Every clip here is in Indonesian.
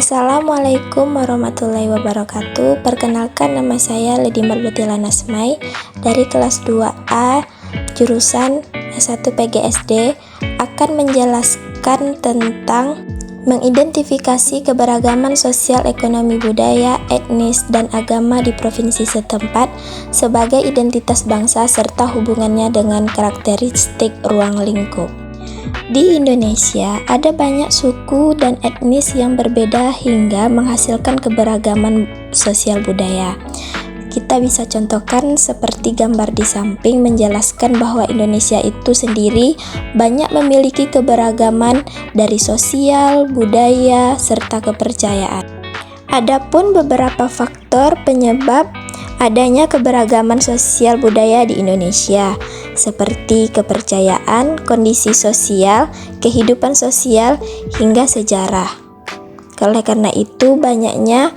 Assalamualaikum warahmatullahi wabarakatuh. Perkenalkan, nama saya Lady Marlutila Nasmai dari kelas 2A jurusan S1 PGSD, akan menjelaskan tentang mengidentifikasi keberagaman sosial, ekonomi, budaya, etnis, dan agama di provinsi setempat sebagai identitas bangsa serta hubungannya dengan karakteristik ruang lingkup. Di Indonesia, ada banyak suku dan etnis yang berbeda hingga menghasilkan keberagaman sosial budaya. Kita bisa contohkan seperti gambar di samping menjelaskan bahwa Indonesia itu sendiri banyak memiliki keberagaman dari sosial, budaya, serta kepercayaan. Adapun beberapa faktor penyebab adanya keberagaman sosial budaya di Indonesia, seperti kepercayaan, kondisi sosial, kehidupan sosial, hingga sejarah. Oleh karena itu, banyaknya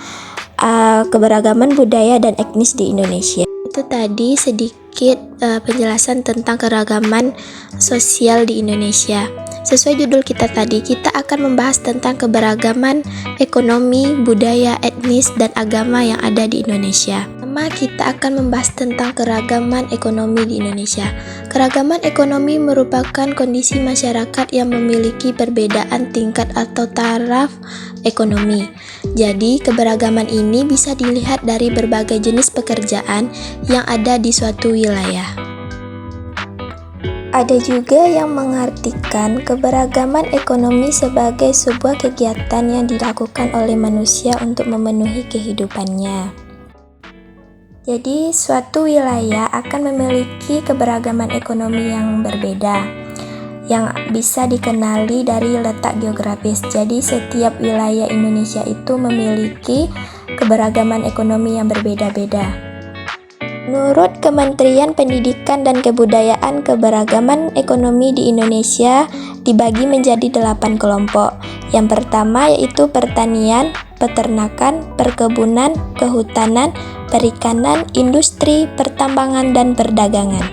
keberagaman budaya dan etnis di Indonesia. Itu tadi sedikit penjelasan tentang keragaman sosial di Indonesia. Sesuai judul kita tadi, kita akan membahas tentang keberagaman ekonomi, budaya, etnis, dan agama yang ada di Indonesia. Pertama, kita akan membahas tentang keragaman ekonomi di Indonesia. Keragaman ekonomi merupakan kondisi masyarakat yang memiliki perbedaan tingkat atau taraf ekonomi. Jadi, keberagaman ini bisa dilihat dari berbagai jenis pekerjaan yang ada di suatu wilayah. Ada juga yang mengartikan keberagaman ekonomi sebagai sebuah kegiatan yang dilakukan oleh manusia untuk memenuhi kehidupannya. Jadi, suatu wilayah akan memiliki keberagaman ekonomi yang berbeda, yang bisa dikenali dari letak geografis. Jadi, setiap wilayah Indonesia itu memiliki keberagaman ekonomi yang berbeda-beda. Menurut Kementerian Pendidikan dan Kebudayaan, keberagaman ekonomi di Indonesia dibagi menjadi 8 kelompok. Yang pertama yaitu pertanian, peternakan, perkebunan, kehutanan, perikanan, industri, pertambangan, dan perdagangan.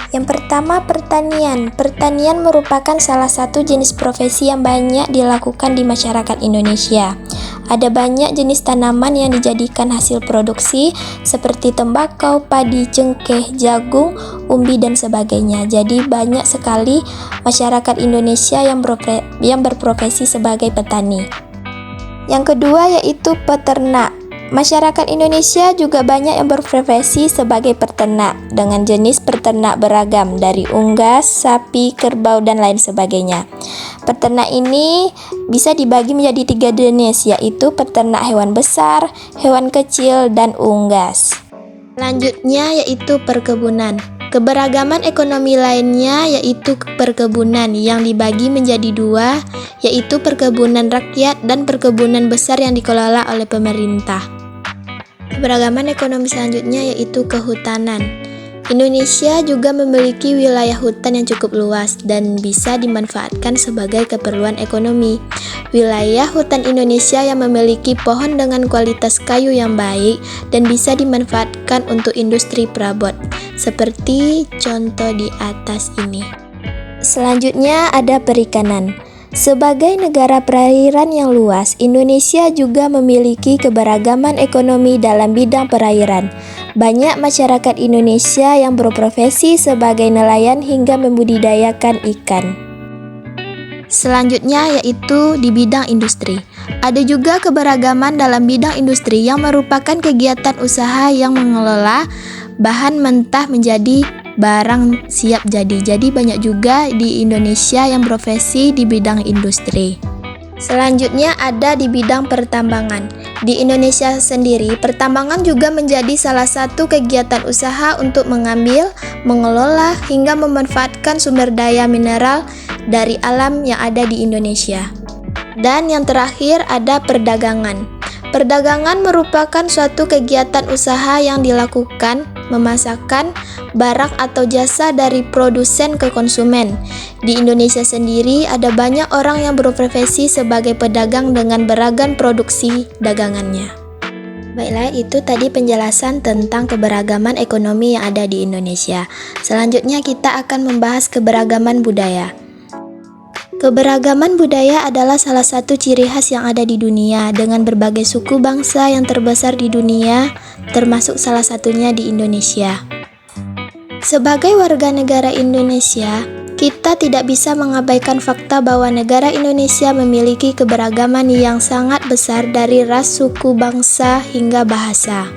Yang pertama, pertanian. Pertanian merupakan salah satu jenis profesi yang banyak dilakukan di masyarakat Indonesia. Ada banyak jenis tanaman yang dijadikan hasil produksi seperti tembakau, padi, cengkeh, jagung, umbi, dan sebagainya. Jadi banyak sekali masyarakat Indonesia yang berprofesi sebagai petani. Yang kedua yaitu peternak. Masyarakat Indonesia juga banyak yang berprofesi sebagai peternak dengan jenis peternak beragam dari unggas, sapi, kerbau, dan lain sebagainya. Peternak ini bisa dibagi menjadi 3 jenis, yaitu peternak hewan besar, hewan kecil, dan unggas. Selanjutnya yaitu perkebunan. Keberagaman ekonomi lainnya yaitu perkebunan yang dibagi menjadi 2, yaitu perkebunan rakyat dan perkebunan besar yang dikelola oleh pemerintah. Keberagaman ekonomi selanjutnya yaitu kehutanan. Indonesia juga memiliki wilayah hutan yang cukup luas dan bisa dimanfaatkan sebagai keperluan ekonomi. Wilayah hutan Indonesia yang memiliki pohon dengan kualitas kayu yang baik dan bisa dimanfaatkan untuk industri perabot, seperti contoh di atas ini. Selanjutnya ada perikanan. Sebagai negara perairan yang luas, Indonesia juga memiliki keberagaman ekonomi dalam bidang perairan. Banyak masyarakat Indonesia yang berprofesi sebagai nelayan hingga membudidayakan ikan. Selanjutnya yaitu di bidang industri. Ada juga keberagaman dalam bidang industri yang merupakan kegiatan usaha yang mengelola bahan mentah menjadi barang siap jadi. Jadi banyak juga di Indonesia yang profesi di bidang industri. Selanjutnya ada di bidang pertambangan. Di Indonesia sendiri, pertambangan juga menjadi salah satu kegiatan usaha untuk mengambil, mengelola, hingga memanfaatkan sumber daya mineral dari alam yang ada di Indonesia. Dan yang terakhir ada perdagangan. Perdagangan merupakan suatu kegiatan usaha yang dilakukan memasarkan barang atau jasa dari produsen ke konsumen. Di Indonesia sendiri ada banyak orang yang berprofesi sebagai pedagang dengan beragam produksi dagangannya. Baiklah, itu tadi penjelasan tentang keberagaman ekonomi yang ada di Indonesia. Selanjutnya kita akan membahas keberagaman budaya. Keberagaman budaya adalah salah satu ciri khas yang ada di dunia, dengan berbagai suku bangsa yang terbesar di dunia, termasuk salah satunya di Indonesia. Sebagai warga negara Indonesia, kita tidak bisa mengabaikan fakta bahwa negara Indonesia memiliki keberagaman yang sangat besar dari ras, suku, bangsa, hingga bahasa.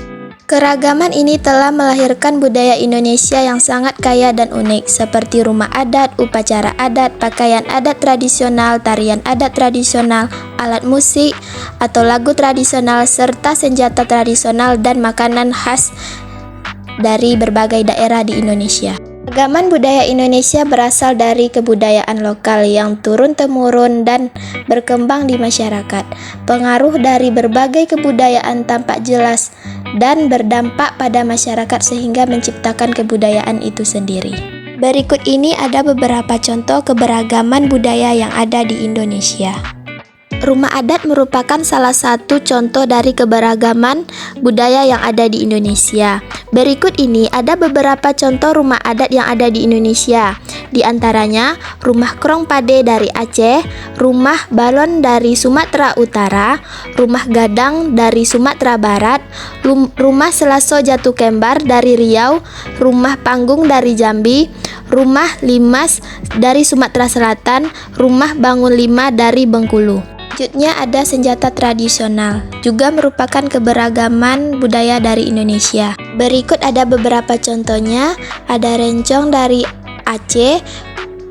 Keragaman ini telah melahirkan budaya Indonesia yang sangat kaya dan unik, seperti rumah adat, upacara adat, pakaian adat tradisional, tarian adat tradisional, alat musik atau lagu tradisional, serta senjata tradisional dan makanan khas dari berbagai daerah di Indonesia. Keragaman budaya Indonesia berasal dari kebudayaan lokal yang turun-temurun dan berkembang di masyarakat. Pengaruh dari berbagai kebudayaan tampak jelas dan berdampak pada masyarakat sehingga menciptakan kebudayaan itu sendiri. Berikut ini ada beberapa contoh keberagaman budaya yang ada di Indonesia. Rumah adat merupakan salah satu contoh dari keberagaman budaya yang ada di Indonesia. Berikut ini ada beberapa contoh rumah adat yang ada di Indonesia. Di antaranya, rumah Krong Pade dari Aceh, rumah Balon dari Sumatera Utara, rumah Gadang dari Sumatera Barat, rumah Selaso Jatu Kembar dari Riau, rumah Panggung dari Jambi, rumah Limas dari Sumatera Selatan, rumah Bangun Lima dari Bengkulu. Selanjutnya ada senjata tradisional, juga merupakan keberagaman budaya dari Indonesia. Berikut ada beberapa contohnya, ada rencong dari Aceh,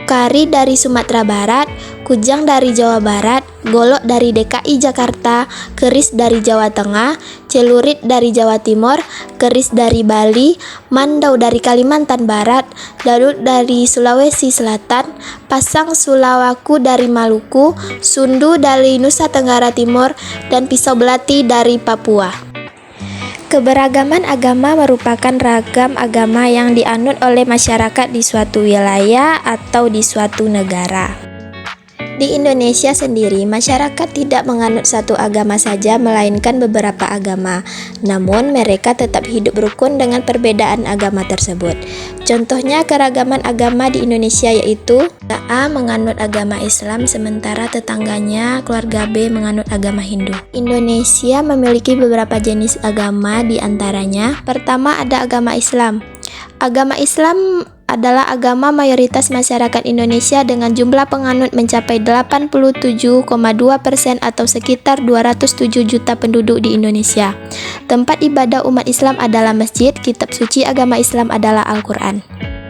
kari dari Sumatera Barat, kujang dari Jawa Barat, golok dari DKI Jakarta, keris dari Jawa Tengah, celurit dari Jawa Timur, keris dari Bali, mandau dari Kalimantan Barat, dalut dari Sulawesi Selatan, pasang Sulawaku dari Maluku, sundu dari Nusa Tenggara Timur, dan pisau belati dari Papua. Keberagaman agama merupakan ragam agama yang dianut oleh masyarakat di suatu wilayah atau di suatu negara. Di Indonesia sendiri, masyarakat tidak menganut satu agama saja, melainkan beberapa agama. Namun, mereka tetap hidup rukun dengan perbedaan agama tersebut. Contohnya keragaman agama di Indonesia yaitu A menganut agama Islam, sementara tetangganya keluarga B menganut agama Hindu. Indonesia memiliki beberapa jenis agama, di antaranya pertama ada agama Islam. Agama Islam adalah agama mayoritas masyarakat Indonesia dengan jumlah penganut mencapai 87,2% atau sekitar 207 juta penduduk di Indonesia. Tempat ibadah umat Islam adalah masjid, kitab suci agama Islam adalah Al-Quran.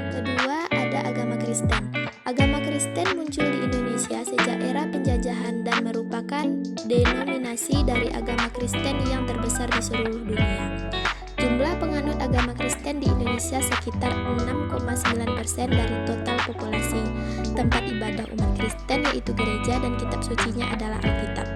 Kedua, ada agama Kristen. Agama Kristen muncul di Indonesia sejak era penjajahan dan merupakan denominasi dari agama Kristen yang terbesar di seluruh dunia. Jumlah penganut agama Kristen di Indonesia sekitar 6,9% dari total populasi. Tempat ibadah umat Kristen yaitu gereja dan kitab sucinya adalah Alkitab.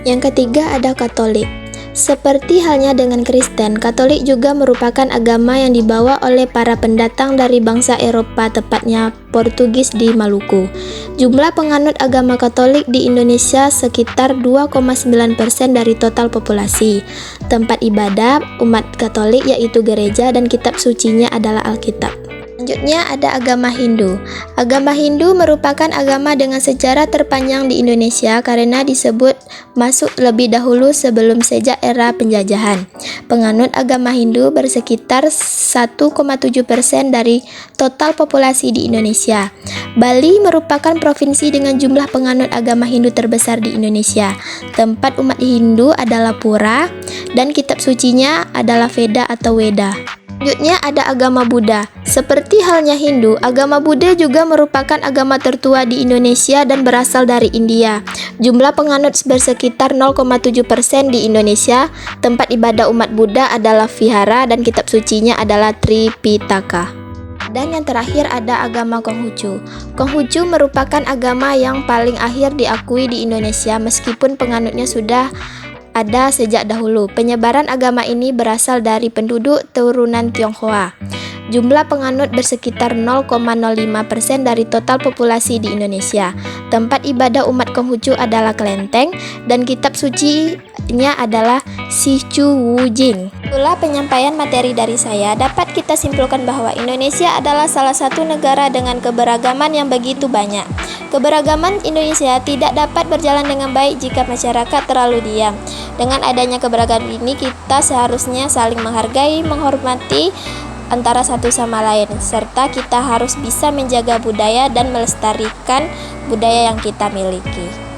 Yang ketiga ada Katolik. Seperti halnya dengan Kristen, Katolik juga merupakan agama yang dibawa oleh para pendatang dari bangsa Eropa, tepatnya Portugis di Maluku. Jumlah penganut agama Katolik di Indonesia sekitar 2,9% dari total populasi. Tempat ibadah umat Katolik yaitu gereja dan kitab sucinya adalah Alkitab. Selanjutnya ada agama Hindu. Agama Hindu merupakan agama dengan sejarah terpanjang di Indonesia karena disebut masuk lebih dahulu sebelum sejak era penjajahan. Penganut agama Hindu bersekitar 1,7% dari total populasi di Indonesia. Bali merupakan provinsi dengan jumlah penganut agama Hindu terbesar di Indonesia. Tempat umat Hindu adalah pura dan kitab sucinya adalah Veda atau Weda. Selanjutnya ada agama Buddha. Seperti halnya Hindu, agama Buddha juga merupakan agama tertua di Indonesia dan berasal dari India. Jumlah penganut bersekitar 0,7% di Indonesia. Tempat ibadah umat Buddha adalah vihara dan kitab sucinya adalah Tripitaka. Dan yang terakhir ada agama Konghucu. Konghucu merupakan agama yang paling akhir diakui di Indonesia meskipun penganutnya sudah ada sejak dahulu. Penyebaran agama ini berasal dari penduduk turunan Tionghoa. Jumlah penganut bersekitar 0,05% dari total populasi di Indonesia. Tempat ibadah umat Konghucu adalah kelenteng dan kitab sucinya adalah Sichu Wujing. Itulah penyampaian materi dari saya. Dapat kita simpulkan bahwa Indonesia adalah salah satu negara dengan keberagaman yang begitu banyak. Keberagaman Indonesia tidak dapat berjalan dengan baik jika masyarakat terlalu diam. Dengan adanya keberagaman ini, kita seharusnya saling menghargai, menghormati antara satu sama lain, serta kita harus bisa menjaga budaya dan melestarikan budaya yang kita miliki.